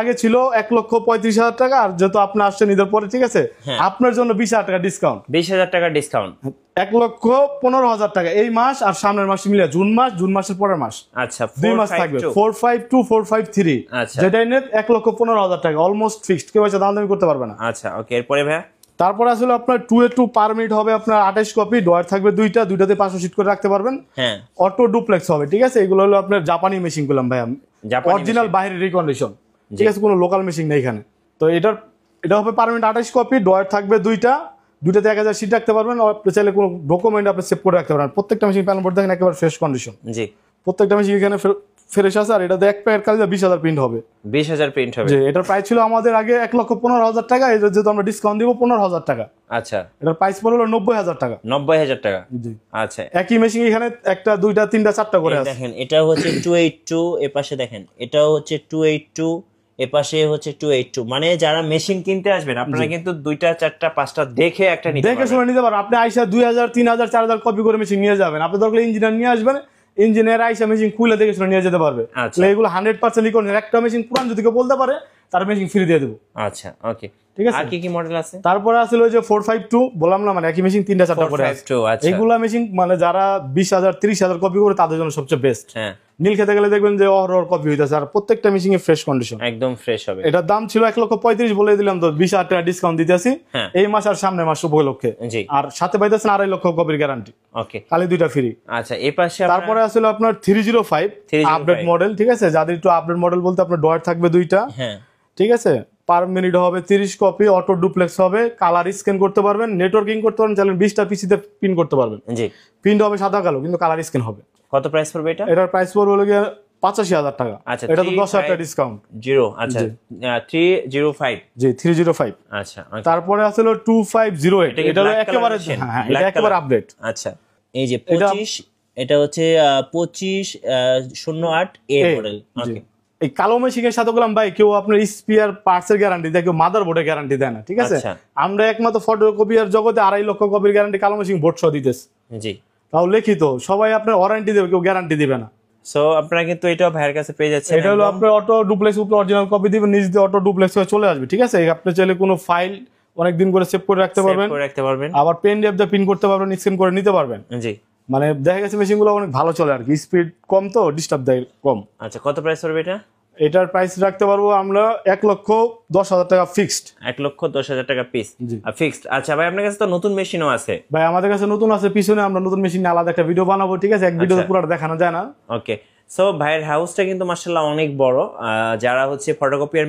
আগে ছিল 1,35,000 টাকা, আর যেহেতু আপনি আসছেন ঈদের পরে, ঠিক আছে, আপনার জন্য 20,000 টাকা ডিসকাউন্ট। 20,000 টাকা ডিসকাউন্ট, 1,15,000 টাকা এই মাস আর সামনের মাস মিলে, জুন মাসের পরের মাস। আচ্ছা, 2 মাস থাকবে। 452 453, যেটাই নেট 1,15,000 টাকা, অলমোস্ট ফিক্সড, কেউ এসে দাম করতে পারবে না। আচ্ছা, ওকে, এরপরে ভাইয়া তারপরে আসলে আপনার 2A2 পার মিনিট হবে আপনার 28 কপি, ডয়ার থাকবে দুইটাতে 500 সিট করে রাখতে পারবেন। হ্যাঁ, অটো ডুপ্লেক্স হবে, ঠিক আছে। এগুলো হলো আপনার জাপানি মেশিন গুলাম ভাই, অরিজিনাল বাইরের রিকন্ডিশন, ঠিক আছে, কোনো লোকাল মেশিন নেই এখানে। তো এটা হবে পার মিনিট 28 কপি, ডয়ার থাকবে দুইটাতে 1000 সিট রাখতে পারবেন। আপনি চাইলে কোনো ডকুমেন্ট আপনি সেভ করে রাখতে পারবেন। প্রত্যেকটা মেশিন প্যানেল বোর্ড দেখেন একেবারে ফ্রেশ কন্ডিশন। জি, প্রত্যেকটা মেশিন এখানে ফ্রেশ আছে। আর এটাতে এক প্যাকেট কালি 20,000 প্রিন্ট হবে। 20,000 প্রিন্ট হবে। জি, এটার প্রাইস ছিল আমাদের আগে 1,15,000 টাকা, যেহেতু আমরা ডিসকাউন্ট দিব 15,000 টাকা। আচ্ছা, এটার প্রাইস পড়লো 90,000 টাকা। 90,000 টাকা। জি, আচ্ছা, একই মেশিন এখানে একটা, দুইটা, তিনটা, চারটা করে আছে। দেখেন এটা হচ্ছে 282, এর পাশে দেখেন এটাও হচ্ছে 282, এর পাশে হচ্ছে 282। মানে যারা মেশিন কিনতে আসবেন আপনারা কিন্তু 2টা 4টা 5টা দেখে একটা দেখে শুনে নিতে পারবেন। আপনি আইসা 2,000 3,000 4,000 কপি করে মেশিন নিয়ে যাবেন। আপনি দরকার ইঞ্জিনিয়ার নিয়ে আসবেন, ইঞ্জিনিয়ার আইসা মেশিন খুলে দেখে শুনে নিয়ে যেতে পারবে। এগুলো 100% লিখুন। একটা মেশিন পুরান যদি কেউ বলতে পারে তার মেশিন ফ্রি দিয়ে দেবো। আচ্ছা, ওকে, ঠিক আছে। আর কি মডেল আছে? তারপরে আসলে ওই যে 452 বললাম না, মানে একই মেশিন 3টা 4টা করে আছে। এইগুলা মেশিন মানে যারা 20,000 30,000 কপি করে তাদের জন্য সবচেয়ে বেস্ট। হ্যাঁ, নীল খেতে গেলে দেখবেন যে অহরহ কপি হইতাছে, আর প্রত্যেকটা মেশিন এ ফ্রেশ কন্ডিশন, একদম ফ্রেশ হবে। এটার দাম ছিল 1,35,000 বলে দিলাম, তো 20,000 টাকা ডিসকাউন্ট দিতেছি এই মাস আর সামনের মাস উপলক্ষে। আর সাথে পাইতেছেন 2.5 লক্ষ কপির গ্যারান্টি। ওকে, খালি 2টা ফ্রি। আচ্ছা, এই পাশে তারপরে আসলে আপনার 305 আপডেট মডেল, ঠিক আছে। যাদের একটু আপডেট মডেল বলতে আপনার ডয়ার থাকবে 2টা, হ্যাঁ, ঠিক আছে। পার মিনিট হবে 30 কপি, অটো ডুপ্লেক্স হবে, কালার স্ক্যান করতে পারবেন, নেটওয়ার্কিং করতে পারবেন, চাইলে 20টা পিসিতে পিন করতে পারবেন। জি, প্রিন্ট হবে সাদা কালো, কিন্তু কালার স্ক্যান হবে। কত প্রাইস পড়বে এটা? এটার প্রাইস পড়বে হলো গিয়ে 85,000 টাকা। আচ্ছা, এটা তো 10,000 টাকা ডিসকাউন্ট। আচ্ছা, 305। জি, 305। আচ্ছা, তারপরে আসলে 2508, এটা হলো একেবারে, হ্যাঁ, এটা একেবারে আপডেট। আচ্ছা, এই যে 25, এটা হচ্ছে 2508 এ মডেল। ওকে, এই কালো মেশিনের সাথে বললাম ভাই, কেউ আপনার স্পিয়ার পার্টস এর গ্যারান্টি দেয়, কেউ মাদার বোর্ডের গ্যারান্টি দেয় না, ঠিক আছে। আমরা একমাত্র ফটোকপিয়ার জগতে 2.5 লক্ষ কপির গ্যারান্টি কালো মেশিন বোর্ড সহ দিতেছে। জি, তাও লিখিত, সবাই আপনার ওয়ারেন্টি দেবে, কেউ গ্যারান্টি দিবে না। সো আপনারা কিন্তু এটাও ভাইয়ের কাছে পেয়ে যাচ্ছেন। এটা হলো আপনার অটো ডুপ্লেক্স, উপরে অরিজিনাল কপি দিবেন, নিজ দিয়ে অটো ডুপ্লেক্স হয়ে চলে আসবে, ঠিক আছে। আপনি চাইলে কোনো ফাইল অনেকদিন করে সেভ করে রাখতে পারবেন, আবার পেন ড্রাইভ দিয়ে পিন করতে পারবেন, স্ক্যান করে নিতে পারবেন। জি, মানে দেখা গেছে মেশিনগুলো অনেক ভালো চলে আর কি, স্পিড কম তো ডিস্টার্ব দেয় কম। আচ্ছা, কত প্রাইস পড়বে এটা? এটার প্রাইস রাখতে পারবো আমরা 1,10,000 টাকা ফিক্সড। 1,10,000 টাকা পিস ফিক্সড। আচ্ছা ভাই, আপনার কাছে তো নতুন মেশিনও আছে? ভাই আমাদের কাছে নতুন আছে, পিছনে আমরা নতুন মেশিন নিয়ে আলাদা একটা ভিডিও বানাবো, ঠিক আছে। এক ভিডিওতে পুরোটা দেখানো যায় না। ওকে, সো ভাইয়ের হাউসটা কিন্তু মাশাআল্লাহ অনেক বড়। যারা হচ্ছে ফটোকপিয়ার